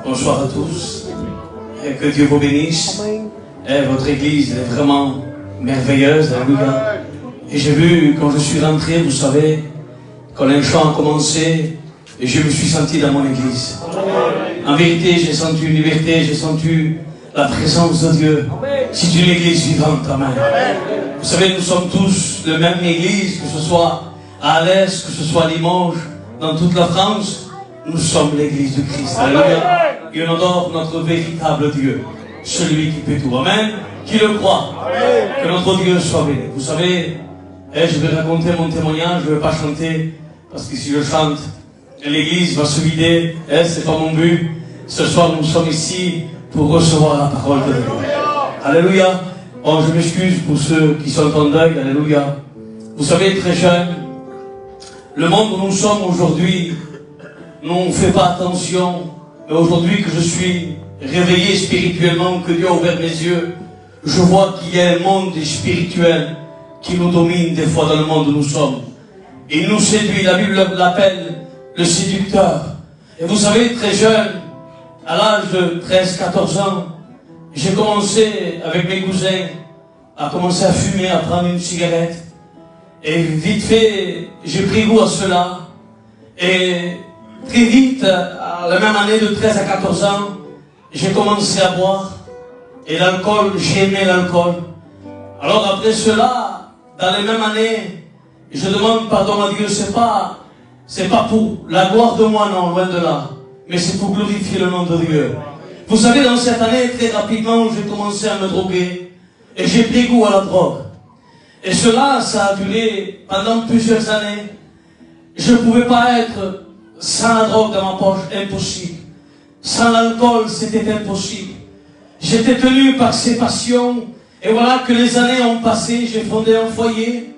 Bonsoir à tous. Et que Dieu vous bénisse. Et votre église est vraiment merveilleuse. Alléluia. Et j'ai vu, quand je suis rentré, vous savez, quand les chants ont commencé, et je me suis senti dans mon église. En vérité, j'ai senti une liberté, j'ai senti la présence de Dieu. C'est une église vivante. Amen. Vous savez, nous sommes tous de même église, que ce soit à l'Est, que ce soit à Limoges, dans toute la France, nous sommes l'église de Christ. Alléluia. Et on adore notre véritable Dieu, celui qui peut tout. Amen. Qui le croit. Que notre Dieu soit béni. Vous savez, je vais raconter mon témoignage, je ne vais pas chanter, parce que si je chante, l'église va se vider, c'est pas mon but. Ce soir, nous sommes ici pour recevoir la parole de Dieu. Alléluia. Oh, je m'excuse pour ceux qui sont en deuil. Alléluia. Vous savez, très jeune, le monde où nous sommes aujourd'hui, nous ne fait pas attention. Mais aujourd'hui que je suis réveillé spirituellement, que Dieu a ouvert mes yeux, je vois qu'il y a un monde spirituel qui nous domine des fois dans le monde où nous sommes. Il nous séduit, la Bible l'appelle le séducteur. Et vous savez, très jeune, à l'âge de 13-14 ans, j'ai commencé avec mes cousins à commencer à fumer, à prendre une cigarette. Et vite fait, j'ai pris goût à cela. Et très vite, à la même année de 13 à 14 ans, j'ai commencé à boire. Et l'alcool, j'aimais l'alcool. Alors après cela, dans les mêmes années, je demande pardon à Dieu, c'est pas pour la gloire de moi, non, loin de là. Mais c'est pour glorifier le nom de Dieu. Vous savez, dans cette année, très rapidement, j'ai commencé à me droguer. Et j'ai pris goût à la drogue. Et cela, ça a duré pendant plusieurs années. Je ne pouvais pas être sans la drogue dans ma poche, impossible. Sans l'alcool, c'était impossible. J'étais tenu par ces passions. Et voilà que les années ont passé, j'ai fondé un foyer.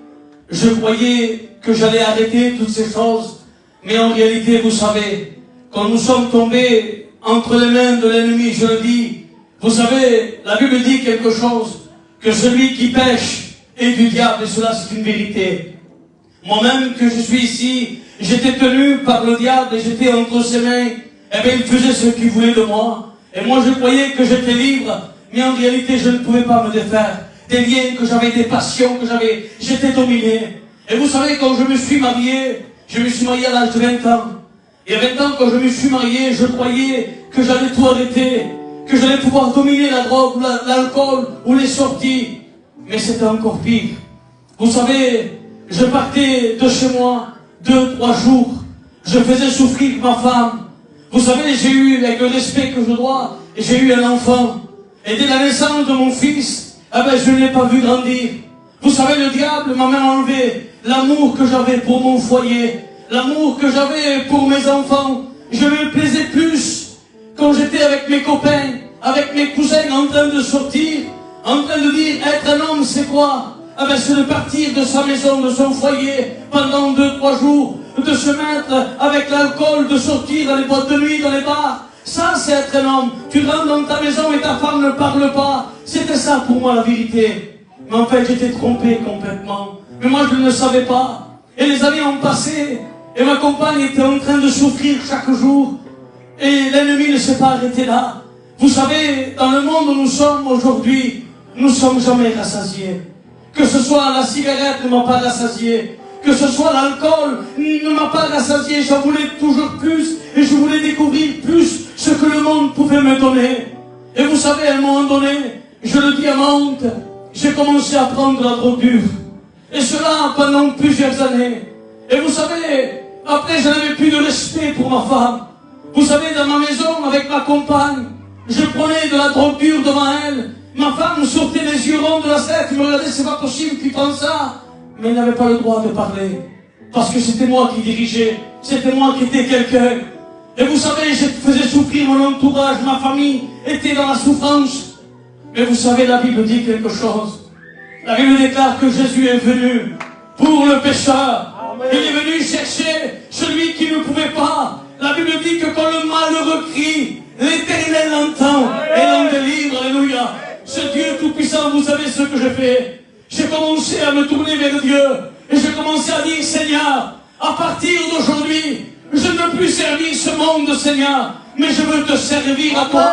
Je croyais que j'allais arrêter toutes ces choses. Mais en réalité, vous savez, quand nous sommes tombés entre les mains de l'ennemi, je le dis, vous savez, la Bible dit quelque chose, que celui qui pêche est du diable, et cela c'est une vérité. Moi-même, que je suis ici, j'étais tenu par le diable et j'étais entre ses mains. Eh bien, il faisait ce qu'il voulait de moi. Et moi, je croyais que j'étais libre, mais en réalité, je ne pouvais pas me défaire. Des liens que j'avais, des passions que j'avais, j'étais dominé. Et vous savez, quand je me suis marié à l'âge de 20 ans. Et à 20 ans, quand je me suis marié, je croyais que j'allais tout arrêter, que j'allais pouvoir dominer la drogue, ou l'alcool, ou les sorties. Mais c'était encore pire. Vous savez, je partais de chez moi 2-3 jours. Je faisais souffrir ma femme. Vous savez, j'ai eu, avec le respect que je dois, j'ai eu un enfant. Et dès la naissance de mon fils, je ne l'ai pas vu grandir. Vous savez, le diable m'a même enlevé l'amour que j'avais pour mon foyer, l'amour que j'avais pour mes enfants. Je me plaisais plus quand j'étais avec mes copains, avec mes cousins en train de sortir, en train de dire, être un homme, c'est quoi? C'est de partir de sa maison, de son foyer, pendant 2-3 jours, de se mettre avec l'alcool, de sortir dans les boîtes de nuit, dans les bars. Ça, c'est être un homme. Tu rentres dans ta maison et ta femme ne parle pas. C'était ça pour moi la vérité. Mais en fait, j'étais trompé complètement. Mais moi, je ne le savais pas. Et les années ont passé. Et ma compagne était en train de souffrir chaque jour. Et l'ennemi ne s'est pas arrêté là. Vous savez, dans le monde où nous sommes aujourd'hui, nous ne sommes jamais rassasiés. Que ce soit la cigarette ne m'a pas rassasié. Que ce soit l'alcool ne m'a pas rassasié. J'en voulais toujours plus. Et je voulais découvrir plus ce que le monde pouvait me donner. Et vous savez, à un moment donné, je le dis à ma honte, j'ai commencé à prendre la drogue dure. Et cela pendant plusieurs années. Et vous savez, après je n'avais plus de respect pour ma femme. Vous savez, dans ma maison, avec ma compagne, je prenais de la drogue dure devant elle. Ma femme sortait les yeux ronds de la tête, elle me regardait, c'est pas possible qu'il prenne ça. Mais elle n'avait pas le droit de parler. Parce que c'était moi qui dirigeais. C'était moi qui étais quelqu'un. Et vous savez, je faisais souffrir mon entourage, ma famille était dans la souffrance. Mais vous savez, la Bible dit quelque chose. La Bible déclare que Jésus est venu pour le pécheur. Amen. Il est venu chercher celui qui ne pouvait pas. La Bible dit que quand le malheureux crie, l'Éternel l'entend et l'en délivre. Alléluia. Ce Dieu tout-puissant, vous savez ce que j'ai fait? J'ai commencé à me tourner vers Dieu et j'ai commencé à dire, Seigneur, à partir d'aujourd'hui, Je ne veux plus servir ce monde, Seigneur, mais je veux te servir à toi.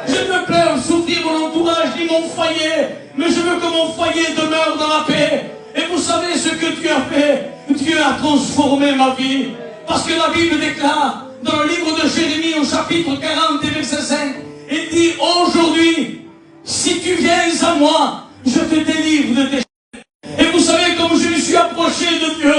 Je ne veux plus souffrir mon entourage ni mon foyer, mais je veux que mon foyer demeure dans la paix. Et vous savez ce que Dieu a fait? Dieu a transformé ma vie. Parce que la Bible déclare, dans le livre de Jérémie, au chapitre 40 et verset 5, il dit, aujourd'hui, si tu viens à moi, je te délivre de tes chaînes. Et vous savez, comme je me suis approché de Dieu,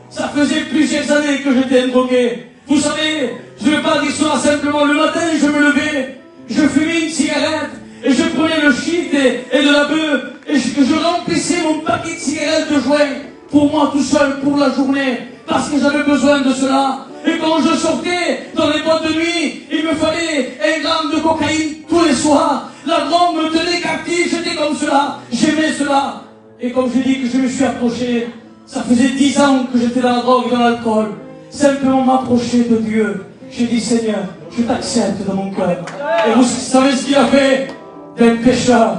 ça faisait plusieurs années que j'étais drogué. Vous savez, je ne vais pas dire cela simplement. Le matin, je me levais, je fumais une cigarette, et je prenais le shit et de la bœuf, et je remplissais mon paquet de cigarettes de joint pour moi tout seul, pour la journée, parce que j'avais besoin de cela. Et quand je sortais dans les boîtes de nuit, il me fallait 1 gramme de cocaïne tous les soirs. La drogue me tenait captif, j'étais comme cela, j'aimais cela. Et comme je dis que je me suis approché, ça faisait 10 ans que j'étais dans la drogue et dans l'alcool. Simplement m'approcher de Dieu. J'ai dit, Seigneur, je t'accepte dans mon cœur. Et vous savez ce qu'il a fait? D'un pécheur,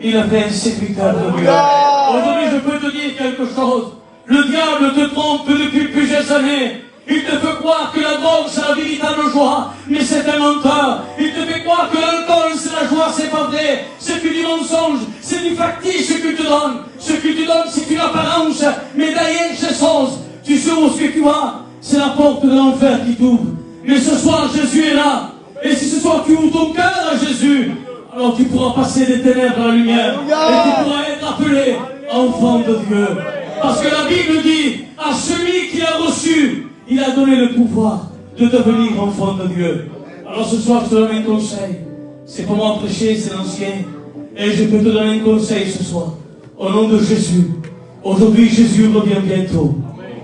il a fait un séducteur de Dieu. Aujourd'hui, je peux te dire quelque chose. Le diable te trompe depuis plusieurs années. Il te fait croire que la drogue c'est la véritable joie, mais c'est un menteur. Il te fait croire que l'alcool c'est la joie, c'est pas vrai. C'est que du mensonge, c'est du factice ce que tu donnes. Ce que tu donnes c'est une apparence, mais derrière ces choses, tu sais où ce que tu as, c'est la porte de l'enfer qui t'ouvre. Mais ce soir Jésus est là. Et si ce soir tu ouvres ton cœur à Jésus, alors tu pourras passer des ténèbres à la lumière. Et tu pourras être appelé enfant de Dieu. Parce que la Bible dit, à celui qui a reçu, il a donné le pouvoir de devenir enfant de Dieu. Alors ce soir, je te donne un conseil. C'est pas moi prêcher, c'est l'ancien. Et je peux te donner un conseil ce soir. Au nom de Jésus. Aujourd'hui, Jésus revient bientôt.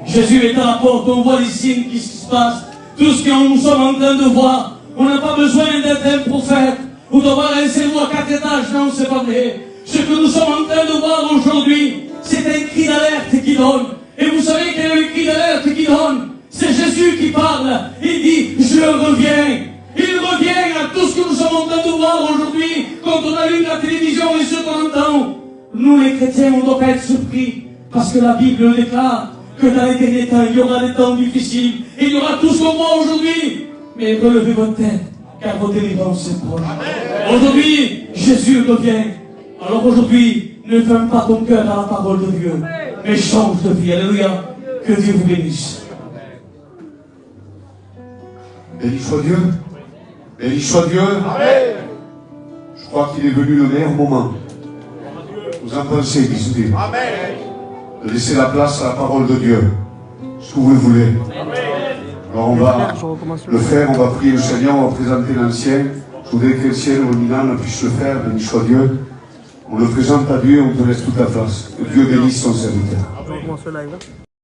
Jésus est à la porte, on voit les signes qui se passent. Tout ce que nous sommes en train de voir. On n'a pas besoin d'être un prophète ou d'avoir un cerveau à 4 étages. Non, c'est pas vrai. Ce que nous sommes en train de voir aujourd'hui, c'est un cri d'alerte qui donne. Et vous savez quel est le cri d'alerte qui donne? C'est Jésus qui parle. Il dit, je reviens. Il revient à tout ce que nous sommes en train de voir aujourd'hui. Quand on allume la télévision et ce qu'on entend. Nous les chrétiens, on ne doit pas être surpris. Parce que la Bible déclare que dans les derniers temps, il y aura des temps difficiles. Et il y aura tout ce qu'on voit aujourd'hui. Mais relevez votre tête, car votre délivrance est proche. Aujourd'hui, Jésus revient. Alors aujourd'hui, ne ferme pas ton cœur à la parole de Dieu. Mais change de vie. Alléluia. Que Dieu vous bénisse. Béni soit Dieu. Béni soit Dieu. Amen. Je crois qu'il est venu le meilleur moment. Vous en pensez, bisous. Amen. De laisser la place à la parole de Dieu. Ce que vous le voulez. Amen. Alors on va le faire, on va prier le Seigneur, on va présenter l'ancien. Je voudrais que le ciel ou Milan puisse le faire. Béni soit Dieu. On le présente à Dieu et on te laisse toute la place. Que Dieu bénisse son serviteur.